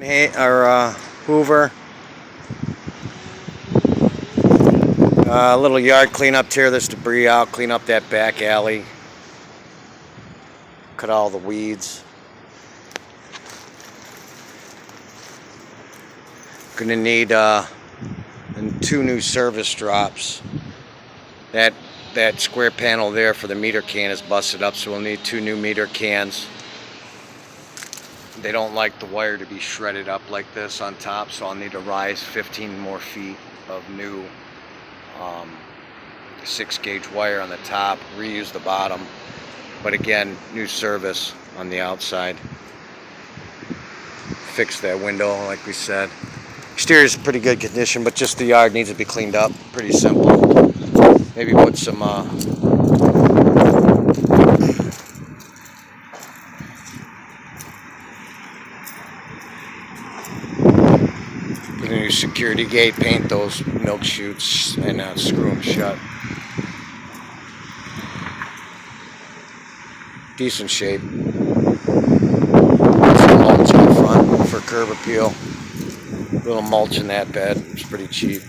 Hey, our Hoover, little yard cleanup, tear this debris out, clean up that back alley, cut all the weeds. Gonna need 2 new service drops. That square panel there for the meter can is busted up, so we'll need 2 new meter cans. They don't like the wire to be shredded up like this on top, so I'll need to rise 15 more feet of new 6-gauge wire on the top, reuse the bottom, but again, new service on the outside. Fix that window like we said. Exterior is pretty good condition, but just the yard needs to be cleaned up. Pretty simple. Maybe put some put a new security gate, paint those milk chutes, and screw them shut. Decent shape. Some mulch in the front for curb appeal. A little mulch in that bed. It's pretty cheap.